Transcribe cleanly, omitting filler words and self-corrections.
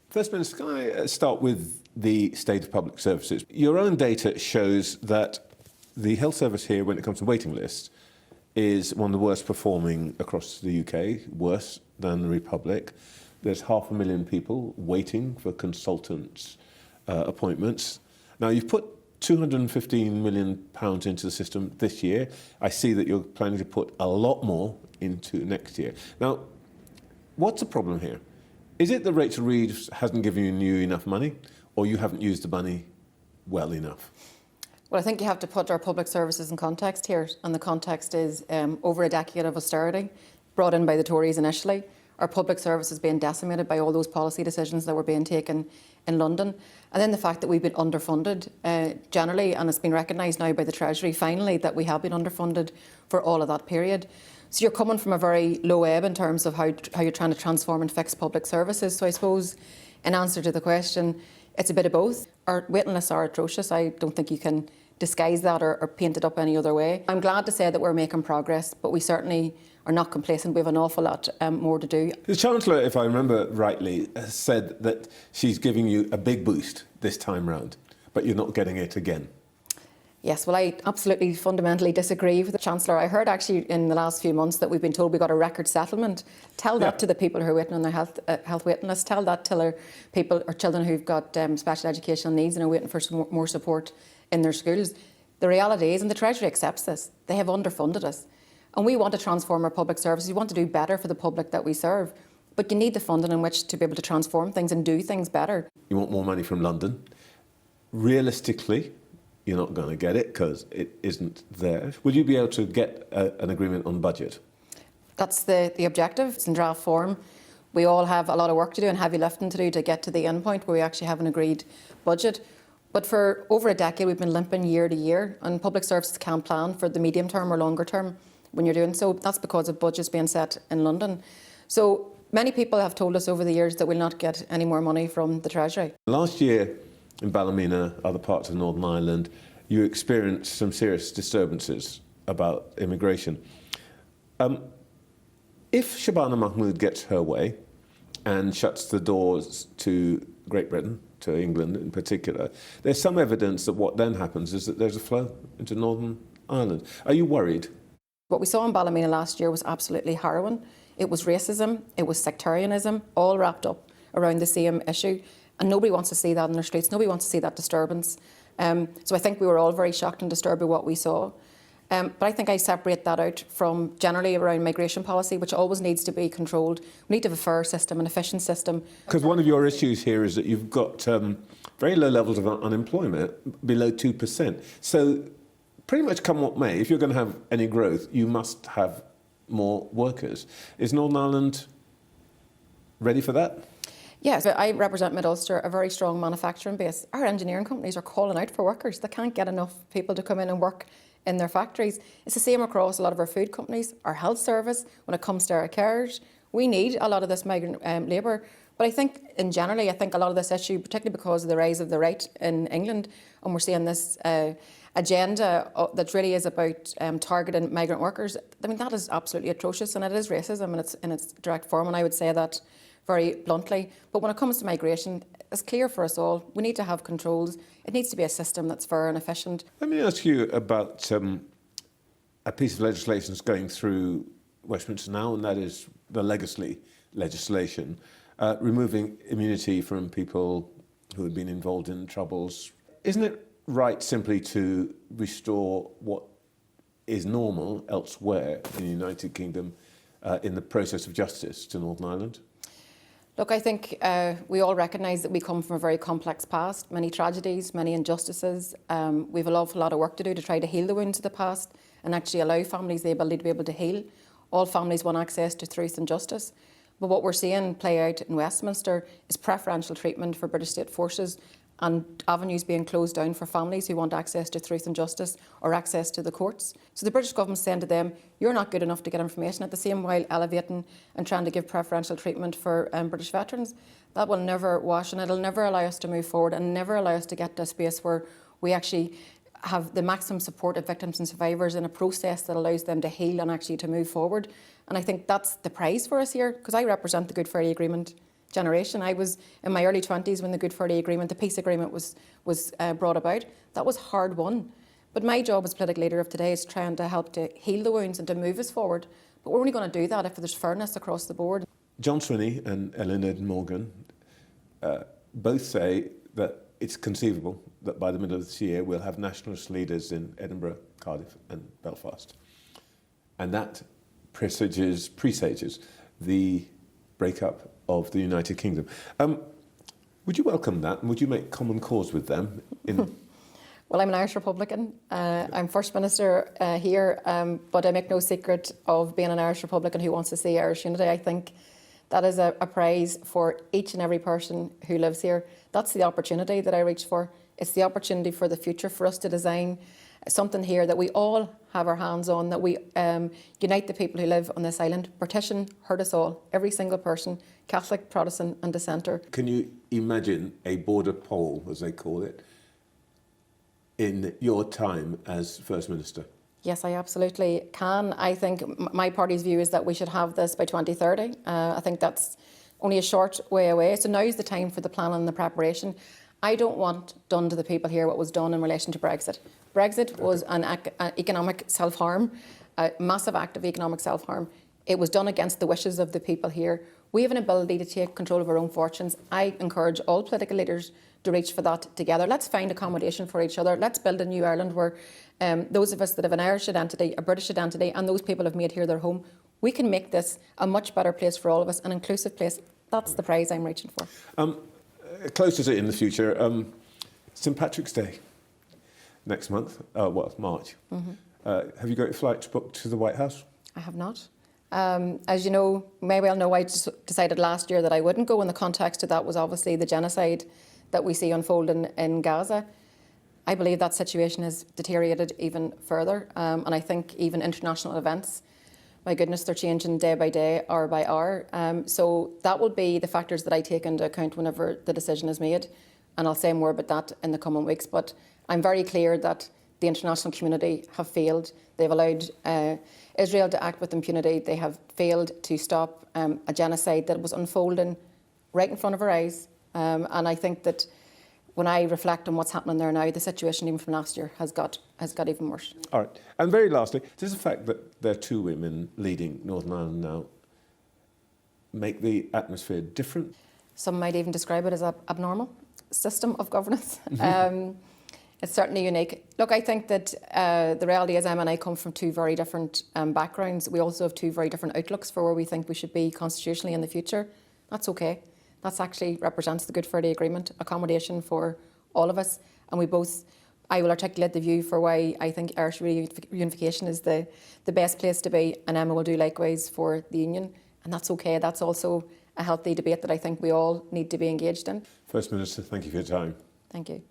First Minister, can I start with the state of public services? Your own data shows that the health service here, when it comes to waiting lists, is one of the worst performing across the UK, worse than the Republic. There's 500,000 people waiting for consultants' appointments. Now, you've put £215 million into the system this year. I see that you're planning to put a lot more into next year. Now, what's the problem here? Is it that Rachel Reid hasn't given you enough money, or you haven't used the money well enough? Well, I think you have to put our public services in context here, and the context is over a decade of austerity brought in by the Tories initially. Our public service is being decimated by all those policy decisions that were being taken in London. And then the fact that we've been underfunded generally, and it's been recognised now by the Treasury finally that we have been underfunded for all of that period. So you're coming from a very low ebb in terms of how you're trying to transform and fix public services. So I suppose in answer to the question, it's a bit of both. Our waiting lists are atrocious. I don't think you can disguise that or paint it up any other way. I'm glad to say that we're making progress, but we certainly are not complacent. We have an awful lot more to do. The Chancellor, if I remember rightly, has said that she's giving you a big boost this time round, but you're not getting it again. Yes, well, I absolutely fundamentally disagree with the Chancellor. I heard actually in the last few months that we've been told we got a record settlement. Tell that to the people who are waiting on their health waiting list. Tell that to their people or children who've got special educational needs and are waiting for some more support in their schools. The reality is, and the Treasury accepts this, they have underfunded us. And we want to transform our public services. We want to do better for the public that we serve. But you need the funding in which to be able to transform things and do things better. You want more money from London. Realistically, you're not going to get it because it isn't there. Will you be able to get an agreement on budget? That's the objective. It's in draft form. We all have a lot of work to do and heavy lifting to do to get to the end point where we actually have an agreed budget. But for over a decade, we've been limping year to year, and public services can't plan for the medium term or longer term when you're doing so. That's because of budgets being set in London. So many people have told us over the years that we'll not get any more money from the Treasury. Last year in Ballymena, other parts of Northern Ireland, you experienced some serious disturbances about immigration. If Shabana Mahmood gets her way and shuts the doors to Great Britain, to England in particular, there's some evidence that what then happens is that there's a flow into Northern Ireland. Are you worried? What we saw in Ballymena last year was absolutely harrowing. It was racism, it was sectarianism, all wrapped up around the same issue. And nobody wants to see that in their streets. Nobody wants to see that disturbance. So I think we were all very shocked and disturbed by what we saw. But I think I separate that out from generally around migration policy, which always needs to be controlled. We need to have a fair system, an efficient system. Because one of your issues here is that you've got very low levels of unemployment, below 2%. So pretty much come what may, if you're going to have any growth, you must have more workers. Is Northern Ireland ready for that? Yes, I represent Mid-Ulster, a very strong manufacturing base. Our engineering companies are calling out for workers. They can't get enough people to come in and work in their factories. It's the same across a lot of our food companies, our health service, when it comes to our carers. We need a lot of this migrant labour. But I think, in generally, I think a lot of this issue, particularly because of the rise of the right in England, and we're seeing this agenda that really is about targeting migrant workers, I mean, that is absolutely atrocious, and it is racism in its direct form, and I would say that very bluntly. But when it comes to migration, it's clear for us all, we need to have controls. It needs to be a system that's fair and efficient. Let me ask you about a piece of legislation that's going through Westminster now, and that is the legacy legislation, removing immunity from people who have been involved in troubles. Isn't it right simply to restore what is normal elsewhere in the United Kingdom in the process of justice to Northern Ireland? Look, I think we all recognise that we come from a very complex past, many tragedies, many injustices. We have an awful lot of work to do to try to heal the wounds of the past and actually allow families the ability to be able to heal. All families want access to truth and justice. But what we're seeing play out in Westminster is preferential treatment for British state forces and avenues being closed down for families who want access to truth and justice or access to the courts. So the British government saying to them, you're not good enough to get information, at the same while elevating and trying to give preferential treatment for British veterans. That will never wash, and it'll never allow us to move forward and never allow us to get to a space where we actually have the maximum support of victims and survivors in a process that allows them to heal and actually to move forward. And I think that's the prize for us here, because I represent the Good Friday Agreement generation. I was in my early 20s when the Good Friday Agreement, the peace agreement was brought about. That was hard won. But my job as political leader of today is trying to help to heal the wounds and to move us forward. But we're only going to do that if there's fairness across the board. John Swinney and Eluned Morgan both say that it's conceivable that by the middle of this year we'll have nationalist leaders in Edinburgh, Cardiff and Belfast. And that presages the breakup of the United Kingdom. Would you welcome that, and would you make common cause with them? Well, I'm an Irish Republican. I'm First Minister here, but I make no secret of being an Irish Republican who wants to see Irish unity. I think that is a prize for each and every person who lives here. That's the opportunity that I reach for. It's the opportunity for the future, for us to design something here that we all have our hands on, that we unite the people who live on this island. Partition hurt us all, every single person, Catholic, Protestant and dissenter. Can you imagine a border poll, as they call it, in your time as First Minister? Yes, I absolutely can. I think my party's view is that we should have this by 2030. I think that's only a short way away. So now is the time for the planning and the preparation. I don't want done to the people here what was done in relation to Brexit. Brexit was an economic self-harm, a massive act of economic self-harm. It was done against the wishes of the people here. We have an ability to take control of our own fortunes. I encourage all political leaders to reach for that together. Let's find accommodation for each other. Let's build a new Ireland where those of us that have an Irish identity, a British identity, and those people have made here their home, we can make this a much better place for all of us, an inclusive place. That's the prize I'm reaching for. Closer to it in the future, St Patrick's Day next month, March. Have you got your flights booked to the White House? I have not. As you know, may well know, I decided last year that I wouldn't go, and the context of that was obviously the genocide that we see unfolding in Gaza. I believe that situation has deteriorated even further, and I think even international events, my goodness, they're changing day by day, hour by hour. So that will be the factors that I take into account whenever the decision is made, and I'll say more about that in the coming weeks. But I'm very clear that the international community have failed. They've allowed Israel to act with impunity. They have failed to stop a genocide that was unfolding right in front of our eyes. And I think that when I reflect on what's happening there now, the situation even from last year has got even worse. All right. And very lastly, does the fact that there are two women leading Northern Ireland now make the atmosphere different? Some might even describe it as an abnormal system of governance. It's certainly unique. Look, I think that the reality is Emma and I come from two very different backgrounds. We also have two very different outlooks for where we think we should be constitutionally in the future. That's okay. That actually represents the Good Friday Agreement, accommodation for all of us. And I will articulate the view for why I think Irish reunification is the best place to be, and Emma will do likewise for the Union. And that's okay. That's also a healthy debate that I think we all need to be engaged in. First Minister, thank you for your time. Thank you.